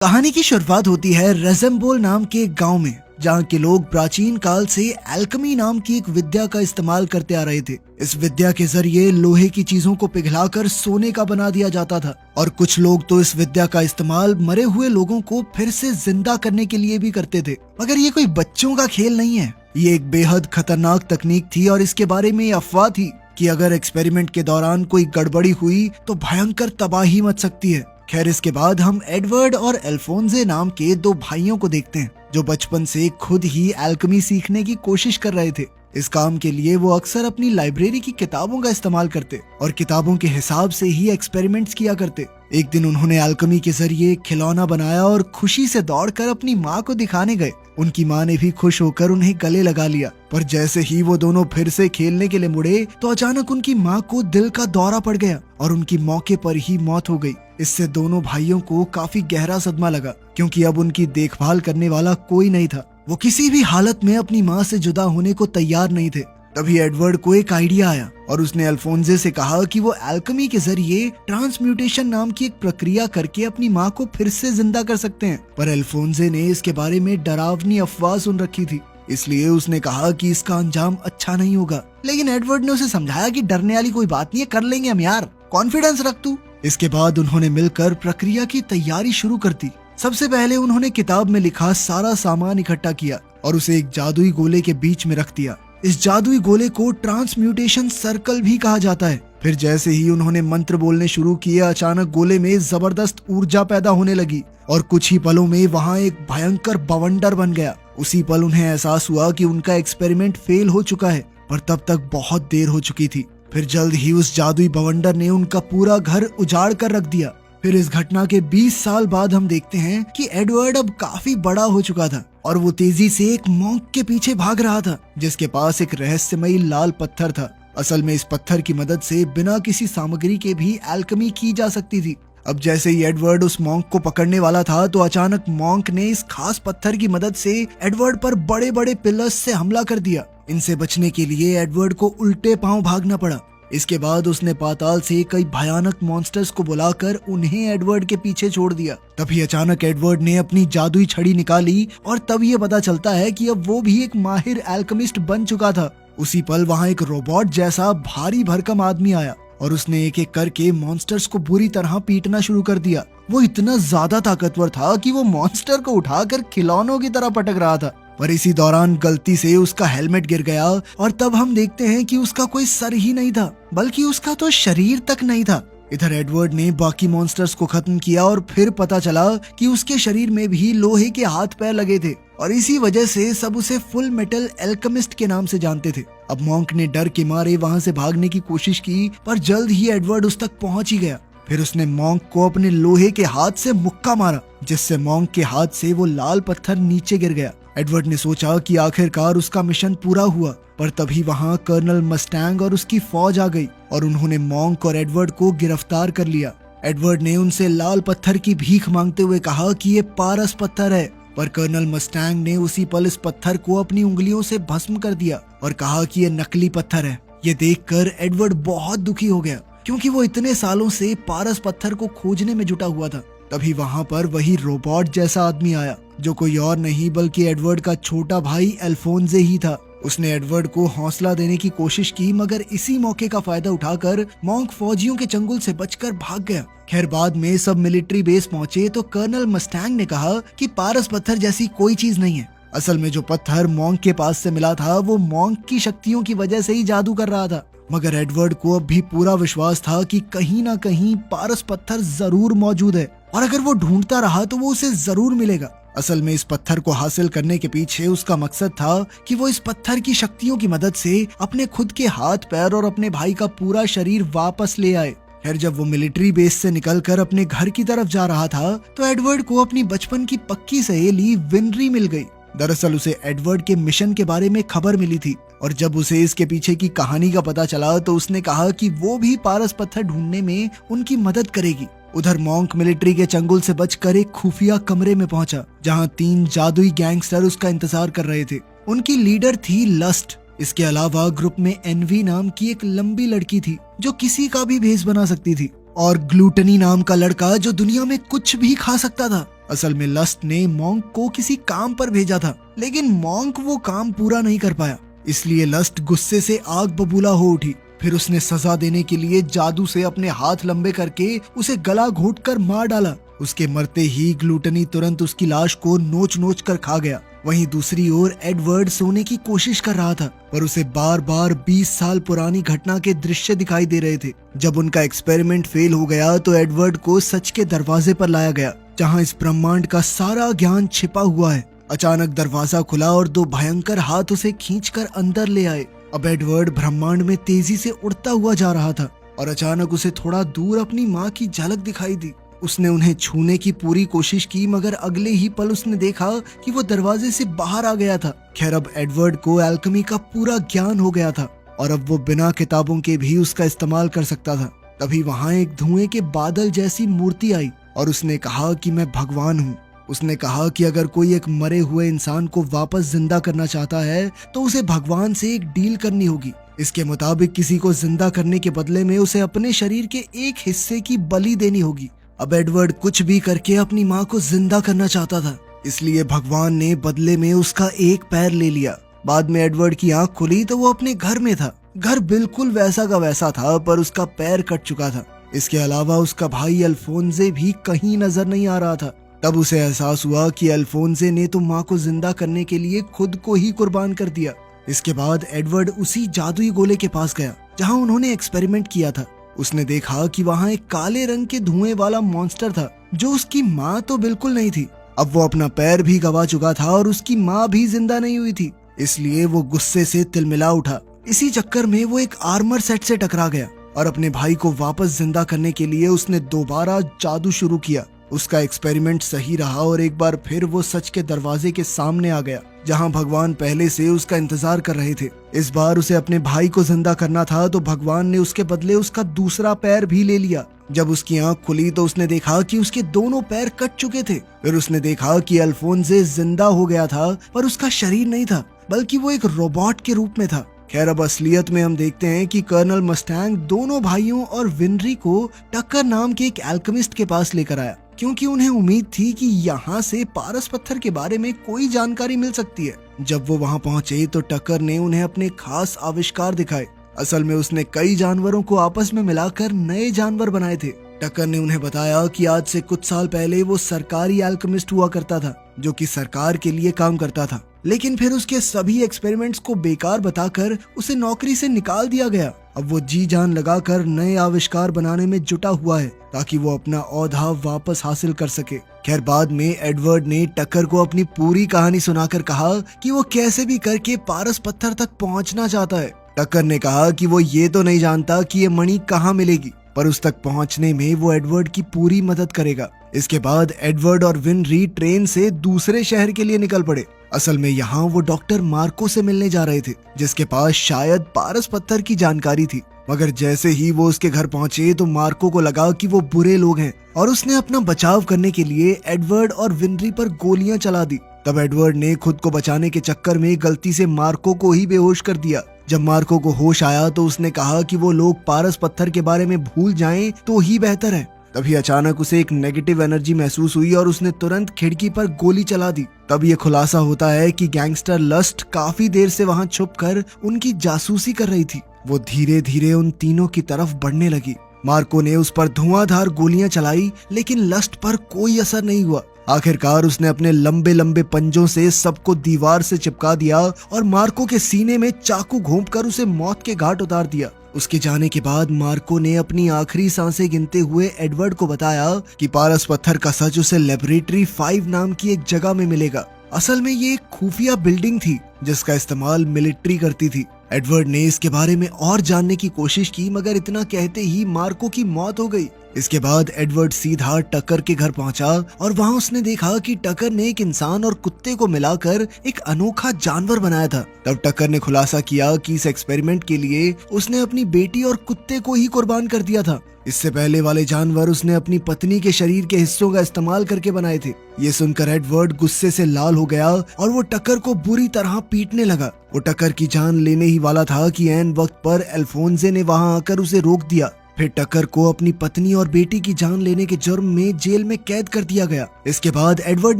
कहानी की शुरुआत होती है रज़म्बोल नाम के एक गांव में, जहां के लोग प्राचीन काल से एल्केमी नाम की एक विद्या का इस्तेमाल करते आ रहे थे। इस विद्या के जरिए लोहे की चीजों को पिघलाकर सोने का बना दिया जाता था और कुछ लोग तो इस विद्या का इस्तेमाल मरे हुए लोगों को फिर से जिंदा करने के लिए भी करते थे। मगर ये कोई बच्चों का खेल नहीं है, ये एक बेहद खतरनाक तकनीक थी और इसके बारे में अफवाह थी कि अगर एक्सपेरिमेंट के दौरान कोई गड़बड़ी हुई तो भयंकर तबाही मच सकती है। खैर, इसके बाद हम एडवर्ड और अल्फोंसे नाम के दो भाइयों को देखते हैं जो बचपन से खुद ही एल्केमी सीखने की कोशिश कर रहे थे। इस काम के लिए वो अक्सर अपनी लाइब्रेरी की किताबों का इस्तेमाल करते और किताबों के हिसाब से ही एक्सपेरिमेंट्स किया करते। एक दिन उन्होंने एल्केमी के जरिए खिलौना बनाया और खुशी से दौड़कर अपनी माँ को दिखाने गए। उनकी माँ ने भी खुश होकर उन्हें गले लगा लिया, पर जैसे ही वो दोनों फिर से खेलने के लिए मुड़े तो अचानक उनकी माँ को दिल का दौरा पड़ गया और उनकी मौके पर ही मौत हो गई। इससे दोनों भाइयों को काफी गहरा सदमा लगा, क्योंकि अब उनकी देखभाल करने वाला कोई नहीं था। वो किसी भी हालत में अपनी माँ से जुदा होने को तैयार नहीं थे। तभी एडवर्ड को एक आइडिया आया और उसने अल्फोंसे से कहा कि वो एल्केमी के जरिए ट्रांसम्यूटेशन नाम की एक प्रक्रिया करके अपनी माँ को फिर से जिंदा कर सकते हैं। पर अल्फोंसे ने इसके बारे में डरावनी अफवाह सुन रखी थी, इसलिए उसने कहा कि इसका अंजाम अच्छा नहीं होगा। लेकिन एडवर्ड ने उसे समझाया कि डरने वाली कोई बात नहीं है, कर लेंगे हम यार, कॉन्फिडेंस रख तू। इसके बाद उन्होंने मिलकर प्रक्रिया की तैयारी शुरू कर दी। सबसे पहले उन्होंने किताब में लिखा सारा सामान इकट्ठा किया और उसे एक जादुई गोले के बीच में रख दिया। इस जादुई गोले को ट्रांसम्यूटेशन सर्कल भी कहा जाता है। फिर जैसे ही उन्होंने मंत्र बोलने शुरू किए, अचानक गोले में जबरदस्त ऊर्जा पैदा होने लगी और कुछ ही पलों में वहाँ एक भयंकर बवंडर बन गया। उसी पल उन्हें एहसास हुआ कि उनका एक्सपेरिमेंट फेल हो चुका है, पर तब तक बहुत देर हो चुकी थी। फिर जल्द ही उस जादुई बवंडर ने उनका पूरा घर उजाड़ कर रख दिया। फिर इस घटना के 20 साल बाद हम देखते हैं कि एडवर्ड अब काफी बड़ा हो चुका था और वो तेजी से एक मॉन्क के पीछे भाग रहा था जिसके पास एक रहस्यमयी लाल पत्थर था। असल में इस पत्थर की मदद से बिना किसी सामग्री के भी एल्केमी की जा सकती थी। अब जैसे ही एडवर्ड उस मॉन्क को पकड़ने वाला था तो अचानक मॉन्क ने इस खास पत्थर की मदद से एडवर्ड पर बड़े बड़े पिलर्स से हमला कर दिया। इनसे बचने के लिए एडवर्ड को उल्टे पांव भागना पड़ा। इसके बाद उसने पाताल से कई भयानक मॉन्स्टर्स को बुलाकर उन्हें एडवर्ड के पीछे छोड़ दिया। तभी अचानक एडवर्ड ने अपनी जादुई छड़ी निकाली और तब ये पता चलता है कि अब वो भी एक माहिर एल्केमिस्ट बन चुका था। उसी पल वहाँ एक रोबोट जैसा भारी भरकम आदमी आया और उसने एक एक करके मॉन्स्टर्स को बुरी तरह पीटना शुरू कर दिया। वो इतना ज्यादा ताकतवर था कि वो मॉन्स्टर को उठाकर खिलौनों की तरह पटक रहा था। पर इसी दौरान गलती से उसका हेलमेट गिर गया और तब हम देखते हैं कि उसका कोई सर ही नहीं था, बल्कि उसका तो शरीर तक नहीं था। इधर एडवर्ड ने बाकी मॉन्स्टर्स को खत्म किया और फिर पता चला कि उसके शरीर में भी लोहे के हाथ पैर लगे थे और इसी वजह से सब उसे फुल मेटल एल्केमिस्ट के नाम से जानते थे। अब मॉन्क ने डर के मारे वहाँ से भागने की कोशिश की, पर जल्द ही एडवर्ड उस तक पहुँच ही गया। फिर उसने मॉन्क को अपने लोहे के हाथ से मुक्का मारा, जिससे मॉन्क के हाथ से वो लाल पत्थर नीचे गिर गया। एडवर्ड ने सोचा कि आखिरकार उसका मिशन पूरा हुआ, पर तभी वहाँ कर्नल मस्टैंग और उसकी फौज आ गई और उन्होंने मॉन्क और एडवर्ड को गिरफ्तार कर लिया। एडवर्ड ने उनसे लाल पत्थर की भीख मांगते हुए कहा कि ये पारस पत्थर है, पर कर्नल मस्टैंग ने उसी पल इस पत्थर को अपनी उंगलियों से भस्म कर दिया और कहा कि ये नकली पत्थर है। ये देखकर एडवर्ड बहुत दुखी हो गया, क्योंकि वो इतने सालों से पारस पत्थर को खोजने में जुटा हुआ था। तभी वहाँ पर वही रोबोट जैसा आदमी आया, जो कोई और नहीं बल्कि एडवर्ड का छोटा भाई अल्फोंसे ही था। उसने एडवर्ड को हौसला देने की कोशिश की, मगर इसी मौके का फायदा उठाकर मॉन्क फौजियों के चंगुल से बचकर भाग गया। खैर, बाद में सब मिलिट्री बेस पहुंचे तो कर्नल मस्टैंग ने कहा कि पारस पत्थर जैसी कोई चीज नहीं है। असल में जो पत्थर मॉन्क के पास से मिला था वो मॉन्क की शक्तियों की वजह से ही जादू कर रहा था। मगर एडवर्ड को अब भी पूरा विश्वास था कि कहीं ना कहीं पारस पत्थर जरूर मौजूद है और अगर वो ढूंढता रहा तो वो उसे जरूर मिलेगा। असल में इस पत्थर को हासिल करने के पीछे उसका मकसद था कि वो इस पत्थर की शक्तियों की मदद से अपने खुद के हाथ पैर और अपने भाई का पूरा शरीर वापस ले आए। खैर, जब वो मिलिट्री बेस से निकलकर अपने घर की तरफ जा रहा था तो एडवर्ड को अपनी बचपन की पक्की सहेली विनरी मिल गई। दरअसल उसे एडवर्ड के मिशन के बारे में खबर मिली थी और जब उसे इसके पीछे की कहानी का पता चला तो उसने कहा कि वो भी पारस पत्थर ढूंढने में उनकी मदद करेगी। उधर मॉन्क मिलिट्री के चंगुल से बचकर एक खुफिया कमरे में पहुंचा, जहां 3 जादुई गैंगस्टर उसका इंतजार कर रहे थे। उनकी लीडर थी लस्ट। इसके अलावा ग्रुप में एनवी नाम की एक लंबी लड़की थी जो किसी का भी भेष बना सकती थी। और ग्लूटनी नाम का लड़का जो दुनिया में कुछ भी खा सकता था। असल में लस्ट ने मॉन्क को किसी काम पर भेजा था, लेकिन मॉन्क वो काम पूरा नहीं कर पाया, इसलिए लस्ट गुस्से से आग बबूला हो उठी। फिर उसने सजा देने के लिए जादू से अपने हाथ लंबे करके उसे गला घोंटकर मार डाला। उसके मरते ही ग्लूटनी तुरंत उसकी लाश को नोच नोच कर खा गया। वहीं दूसरी ओर एडवर्ड सोने की कोशिश कर रहा था, पर उसे बार बार 20 साल पुरानी घटना के दृश्य दिखाई दे रहे थे। जब उनका एक्सपेरिमेंट फेल हो गया तो एडवर्ड को सच के दरवाजे पर लाया गया, जहां इस ब्रह्मांड का सारा ज्ञान छिपा हुआ है। अचानक दरवाजा खुला और दो भयंकर हाथ उसे खींचकर अंदर ले आए। अब एडवर्ड ब्रह्मांड में तेजी से उड़ता हुआ जा रहा था और अचानक उसे थोड़ा दूर अपनी माँ की झलक दिखाई दी। उसने उन्हें छूने की पूरी कोशिश की, मगर अगले ही पल उसने देखा कि वो दरवाजे से बाहर आ गया था। खैर, अब एडवर्ड को एल्केमी का पूरा ज्ञान हो गया था और अब वो बिना किताबों के भी उसका इस्तेमाल कर सकता था। तभी वहां एक धुएं के बादल जैसी मूर्ति आई और उसने कहा कि मैं भगवान हूँ। उसने कहा कि अगर कोई एक मरे हुए इंसान को वापस जिंदा करना चाहता है तो उसे भगवान से एक डील करनी होगी। इसके मुताबिक किसी को जिंदा करने के बदले में उसे अपने शरीर के एक हिस्से की बलि देनी होगी। अब एडवर्ड कुछ भी करके अपनी माँ को जिंदा करना चाहता था, इसलिए भगवान ने बदले में उसका एक पैर ले लिया। बाद में एडवर्ड की आंख खुली तो वो अपने घर में था। घर बिल्कुल वैसा का वैसा था, पर उसका पैर कट चुका था। इसके अलावा उसका भाई अल्फोंसे भी कहीं नजर नहीं आ रहा था। तब उसे एहसास हुआ कि अल्फोंसे ने तो माँ को जिंदा करने के लिए खुद को ही कुर्बान कर दिया। इसके बाद एडवर्ड उसी जादुई गोले के पास गया जहाँ उन्होंने एक्सपेरिमेंट किया था। उसने देखा कि वहाँ एक काले रंग के धुएं वाला मॉन्स्टर था, जो उसकी माँ तो बिल्कुल नहीं थी। अब वो अपना पैर भी गवा चुका था और उसकी माँ भी जिंदा नहीं हुई थी, इसलिए वो गुस्से से तिलमिला उठा। इसी चक्कर में वो एक आर्मर सेट से टकरा गया और अपने भाई को वापस जिंदा करने के लिए उसने दोबारा जादू शुरू किया। उसका एक्सपेरिमेंट सही रहा और एक बार फिर वो सच के दरवाजे के सामने आ गया, जहां भगवान पहले से उसका इंतजार कर रहे थे। इस बार उसे अपने भाई को जिंदा करना था, तो भगवान ने उसके बदले उसका दूसरा पैर भी ले लिया। जब उसकी आंख खुली तो उसने देखा कि उसके दोनों पैर कट चुके थे। फिर उसने देखा कि अल्फोंसे जिंदा हो गया था, पर उसका शरीर नहीं था, बल्कि वो एक रोबोट के रूप में था। खैर, अब असलियत में हम देखते हैं कि कर्नल मस्टैंग दोनों भाइयों और विनरी को टक्कर नाम के एक एल्केमिस्ट के पास लेकर आया, क्योंकि उन्हें उम्मीद थी कि यहाँ से पारस पत्थर के बारे में कोई जानकारी मिल सकती है। जब वो वहाँ पहुँचे तो टक्कर ने उन्हें अपने खास आविष्कार दिखाए। असल में उसने कई जानवरों को आपस में मिलाकर नए जानवर बनाए थे। टक्कर ने उन्हें बताया कि आज से कुछ साल पहले वो सरकारी एल्केमिस्ट हुआ करता था, जो कि सरकार के लिए काम करता था, लेकिन फिर उसके सभी एक्सपेरिमेंट्स को बेकार बताकर उसे नौकरी से निकाल दिया गया। अब वो जी जान लगाकर नए आविष्कार बनाने में जुटा हुआ है, ताकि वो अपना औहदा वापस हासिल कर सके। खैर, बाद में एडवर्ड ने टक्कर को अपनी पूरी कहानी सुनाकर कहा कि वो कैसे भी करके पारस पत्थर तक पहुंचना चाहता है। टक्कर ने कहा कि वो ये तो नहीं जानता कि ये मणि कहाँ मिलेगी, पर उस तक पहुंचने में वो एडवर्ड की पूरी मदद करेगा। इसके बाद एडवर्ड और विनरी ट्रेन से दूसरे शहर के लिए निकल पड़े। असल में यहाँ वो डॉक्टर मार्को से मिलने जा रहे थे, जिसके पास शायद पारस पत्थर की जानकारी थी। मगर जैसे ही वो उसके घर पहुंचे तो मार्को को लगा कि वो बुरे लोग हैं और उसने अपना बचाव करने के लिए एडवर्ड और विनरी पर गोलियां चला दी। तब एडवर्ड ने खुद को बचाने के चक्कर में गलती से मार्को को ही बेहोश कर दिया। जब मार्को को होश आया तो उसने कहा कि वो लोग पारस पत्थर के बारे में भूल जाएं तो ही बेहतर है। तभी अचानक उसे एक नेगेटिव एनर्जी महसूस हुई और उसने तुरंत खिड़की पर गोली चला दी। तब ये खुलासा होता है कि गैंगस्टर लस्ट काफी देर से वहां छुपकर उनकी जासूसी कर रही थी। वो धीरे धीरे उन तीनों की तरफ बढ़ने लगी। मार्को ने उस पर धुआंधार गोलियां चलाई, लेकिन लस्ट पर कोई असर नहीं हुआ। आखिरकार उसने अपने लंबे लंबे पंजों से सबको दीवार से चिपका दिया और मार्को के सीने में चाकू घोंपकर उसे मौत के घाट उतार दिया। उसके जाने के बाद मार्को ने अपनी आखिरी सांसें गिनते हुए एडवर्ड को बताया कि पारस पत्थर का सच उसे लेबोरेटरी 5 नाम की एक जगह में मिलेगा। असल में ये एक खुफिया बिल्डिंग थी जिसका इस्तेमाल मिलिट्री करती थी। एडवर्ड ने इसके बारे में और जानने की कोशिश की, मगर इतना कहते ही मार्को की मौत हो गई। इसके बाद एडवर्ड सीधा टक्कर के घर पहुंचा और वहां उसने देखा कि टक्कर ने एक इंसान और कुत्ते को मिलाकर एक अनोखा जानवर बनाया था। तब टक्कर ने खुलासा किया कि इस एक्सपेरिमेंट के लिए उसने अपनी बेटी और कुत्ते को ही कुर्बान कर दिया था। इससे पहले वाले जानवर उसने अपनी पत्नी के शरीर के हिस्सों का इस्तेमाल करके बनाए थे। ये सुनकर एडवर्ड गुस्से से लाल हो गया और वो टक्कर को बुरी तरह पीटने लगा। वो टक्कर की जान लेने ही वाला था कि ऐन वक्त पर अल्फोंसे ने वहां आकर उसे रोक दिया। फिर टकर को अपनी पत्नी और बेटी की जान लेने के जुर्म में जेल में कैद कर दिया गया। इसके बाद एडवर्ड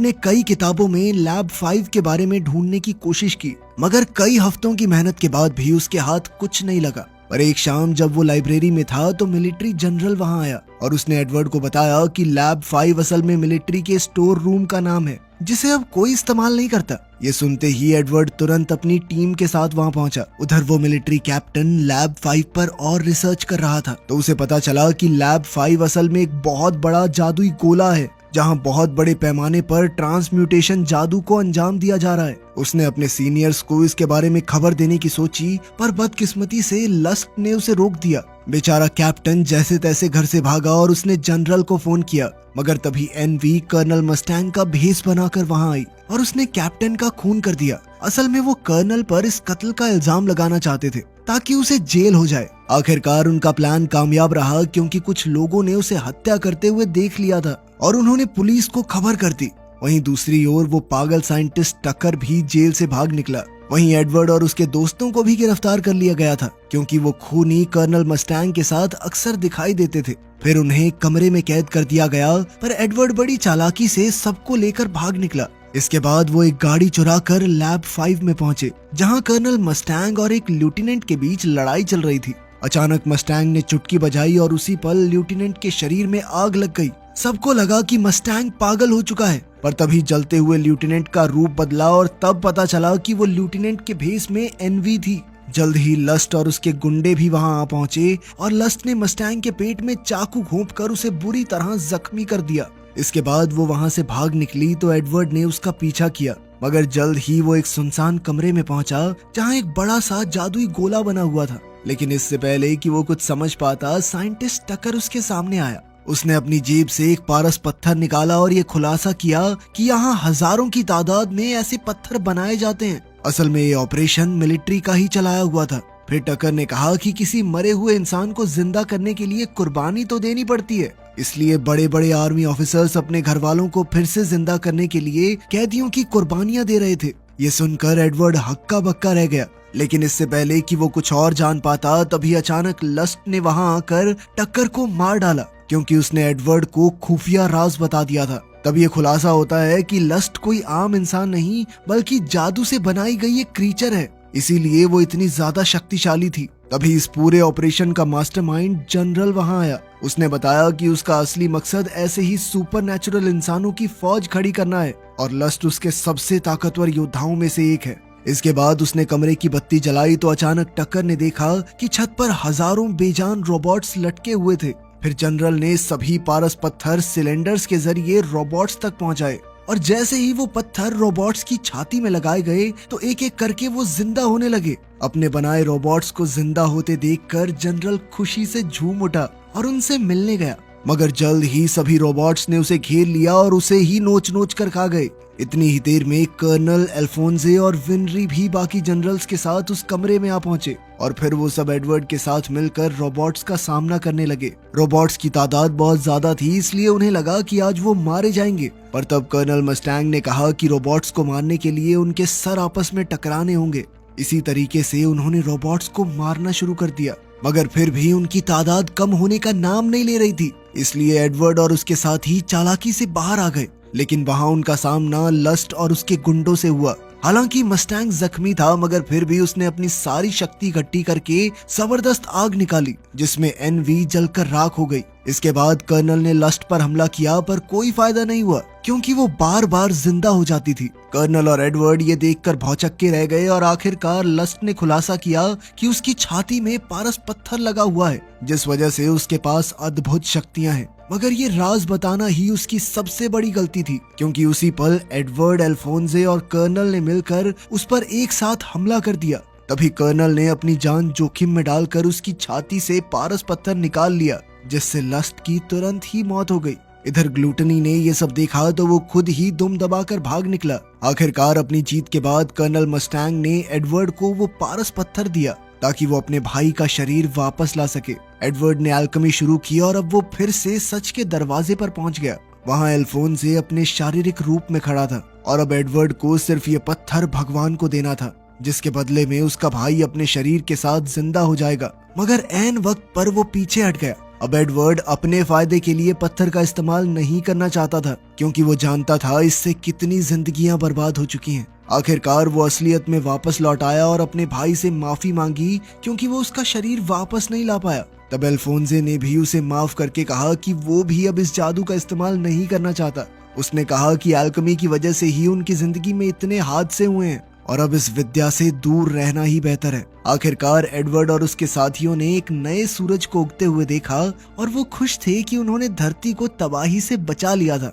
ने कई किताबों में लैब 5 के बारे में ढूंढने की कोशिश की, मगर कई हफ्तों की मेहनत के बाद भी उसके हाथ कुछ नहीं लगा। पर एक शाम जब वो लाइब्रेरी में था तो मिलिट्री जनरल वहां आया और उसने एडवर्ड को बताया कि लैब 5 असल में मिलिट्री के स्टोर रूम का नाम है, जिसे अब कोई इस्तेमाल नहीं करता। ये सुनते ही एडवर्ड तुरंत अपनी टीम के साथ वहां पहुंचा। उधर वो मिलिट्री कैप्टन लैब 5 पर और रिसर्च कर रहा था, तो उसे पता चला कि लैब 5 असल में एक बहुत बड़ा जादुई गोला है, जहां बहुत बड़े पैमाने पर ट्रांसम्यूटेशन जादू को अंजाम दिया जा रहा है। उसने अपने सीनियर्स को इसके बारे में खबर देने की सोची, पर बदकिस्मती से लस्क ने उसे रोक दिया। बेचारा कैप्टन जैसे तैसे घर से भागा और उसने जनरल को फोन किया, मगर तभी एनवी कर्नल मस्टैंग का भेष बनाकर वहां आई और उसने कैप्टन का खून कर दिया। असल में वो कर्नल पर इस कत्ल का इल्जाम लगाना चाहते थे ताकि उसे जेल हो जाए। आखिरकार उनका प्लान कामयाब रहा, क्योंकि कुछ लोगों ने उसे हत्या करते हुए देख लिया था और उन्होंने पुलिस को खबर कर दी। वहीं दूसरी ओर वो पागल साइंटिस्ट टकर भी जेल से भाग निकला। वहीं एडवर्ड और उसके दोस्तों को भी गिरफ्तार कर लिया गया था, क्योंकि वो खूनी कर्नल मस्टैंग के साथ अक्सर दिखाई देते थे। फिर उन्हें कमरे में कैद कर दिया गया, पर एडवर्ड बड़ी चालाकी से सबको लेकर भाग निकला। इसके बाद वो एक गाड़ी चुरा कर लैब 5 में पहुंचे, जहां कर्नल मस्टैंग और एक लेफ्टिनेंट के बीच लड़ाई चल रही थी। अचानक मस्टैंग ने चुटकी बजाई और उसी पल लेफ्टिनेंट के शरीर में आग लग गई। सबको लगा कि मस्टैंग पागल हो चुका है, पर तभी जलते हुए लेफ्टिनेंट का रूप बदला और तब पता चला कि वो लेफ्टिनेंट के भेष में एनवी थी। जल्द ही लस्ट और उसके गुंडे भी वहां आ पहुंचे और लस्ट ने मस्टैंग के पेट में चाकू घोंपकर उसे बुरी तरह जख्मी कर दिया। इसके बाद वो वहां से भाग निकली तो एडवर्ड ने उसका पीछा किया, मगर जल्द ही वो एक सुनसान कमरे में पहुंचा जहां एक बड़ा सा जादुई गोला बना हुआ था। लेकिन इससे पहले कि वो कुछ समझ पाता, साइंटिस्ट टकर उसके सामने आया। उसने अपनी जेब से एक पारस पत्थर निकाला और ये खुलासा किया कि यहाँ हजारों की तादाद में ऐसे पत्थर बनाए जाते हैं। असल में ये ऑपरेशन मिलिट्री का ही चलाया हुआ था। फिर टकर ने कहा कि किसी मरे हुए इंसान को जिंदा करने के लिए कुर्बानी तो देनी पड़ती है, इसलिए बड़े बड़े आर्मी ऑफिसर्स अपने घर वालों को फिर से जिंदा करने के लिए कैदियों की कुर्बानियां दे रहे थे। ये सुनकर एडवर्ड हक्का बक्का रह गया, लेकिन इससे पहले कि वो कुछ और जान पाता, तभी अचानक लस्ट ने वहां आकर टक्कर को मार डाला, क्योंकि उसने एडवर्ड को खुफिया राज बता दिया था। तब ये खुलासा होता है कि लस्ट कोई आम इंसान नहीं, बल्कि जादू से बनाई गई एक क्रीचर है, इसीलिए वो इतनी ज्यादा शक्तिशाली थी। तभी इस पूरे ऑपरेशन का मास्टरमाइंड जनरल वहां आया। उसने बताया कि उसका असली मकसद ऐसे ही सुपरनैचुरल इंसानों की फौज खड़ी करना है और लस्ट उसके सबसे ताकतवर योद्धाओं में से एक है। इसके बाद उसने कमरे की बत्ती जलाई तो अचानक टक्कर ने देखा कि छत पर हजारों बेजान रोबोट्स लटके हुए थे। फिर जनरल ने सभी पारस पत्थर सिलेंडर्स के जरिए रोबोट्स तक पहुंचाए और जैसे ही वो पत्थर रोबोट्स की छाती में लगाए गए तो एक एक करके वो जिंदा होने लगे। अपने बनाए रोबोट्स को जिंदा होते देखकर जनरल खुशी से झूम उठा और उनसे मिलने गया, मगर जल्द ही सभी रोबोट्स ने उसे घेर लिया और उसे ही नोच नोच कर खा गए। इतनी ही देर में कर्नल अल्फोंसे और विनरी भी बाकी जनरल्स के साथ उस कमरे में आ पहुंचे और फिर वो सब एडवर्ड के साथ मिलकर रोबोट्स का सामना करने लगे। रोबोट्स की तादाद बहुत ज्यादा थी, इसलिए उन्हें लगा कि आज वो मारे जाएंगे, पर तब कर्नल मस्टैंग ने कहा कि रोबोट्स को मारने के लिए उनके सर आपस में टकराने होंगे। इसी तरीके से उन्होंने रोबोट्स को मारना शुरू कर दिया, मगर फिर भी उनकी तादाद कम होने का नाम नहीं ले रही थी, इसलिए एडवर्ड और उसके साथी चालाकी से बाहर आ गए। लेकिन वहां उनका सामना लस्ट और उसके गुंडों से हुआ। हालांकि मस्टैंग जख्मी था, मगर फिर भी उसने अपनी सारी शक्ति इकट्ठी करके जबरदस्त आग निकाली, जिसमें एनवी जलकर राख हो गई। इसके बाद कर्नल ने लस्ट पर हमला किया, पर कोई फायदा नहीं हुआ, क्योंकि वो बार बार जिंदा हो जाती थी। कर्नल और एडवर्ड ये देखकर भौचक्के रह गए और आखिरकार लस्ट ने खुलासा किया कि उसकी छाती में पारस पत्थर लगा हुआ है, जिस वजह से उसके पास अद्भुत शक्तियां हैं। मगर ये राज बताना ही उसकी सबसे बड़ी गलती थी, क्योंकि उसी पल एडवर्ड, अल्फोंसे और कर्नल ने मिलकर उस पर एक साथ हमला कर दिया। तभी कर्नल ने अपनी जान जोखिम में डालकर उसकी छाती से पारस पत्थर निकाल लिया, जिससे लस्ट की तुरंत ही मौत हो गई। इधर ग्लूटनी ने ये सब देखा तो वो खुद ही दुम दबाकर भाग निकला। आखिरकार अपनी जीत के बाद कर्नल मस्टैंग ने एडवर्ड को वो पारस पत्थर दिया ताकि वो अपने भाई का शरीर वापस ला सके। एडवर्ड ने अल्केमी शुरू की और अब वो फिर से सच के दरवाजे पर पहुंच गया। वहां अल्फोंसे अपने शारीरिक रूप में खड़ा था और अब एडवर्ड को सिर्फ ये पत्थर भगवान को देना था, जिसके बदले में उसका भाई अपने शरीर के साथ जिंदा हो जाएगा। मगर ऐन वक्त पर वो पीछे हट गया। अब एडवर्ड अपने फायदे के लिए पत्थर का इस्तेमाल नहीं करना चाहता था, क्योंकि वो जानता था इससे कितनी जिंदगियां बर्बाद हो चुकी हैं। आखिरकार वो असलियत में वापस लौट आया और अपने भाई से माफी मांगी, क्योंकि वो उसका शरीर वापस नहीं ला पाया। तब अल्फोंसे ने भी उसे माफ करके कहा कि वो भी अब इस जादू का इस्तेमाल नहीं करना चाहता। उसने कहा कि एल्केमी की वजह से ही उनकी जिंदगी में इतने हादसे हुए हैं और अब इस विद्या से दूर रहना ही बेहतर है। आखिरकार एडवर्ड और उसके साथियों ने एक नए सूरज को उगते हुए देखा और वो खुश थे कि उन्होंने धरती को तबाही से बचा लिया था।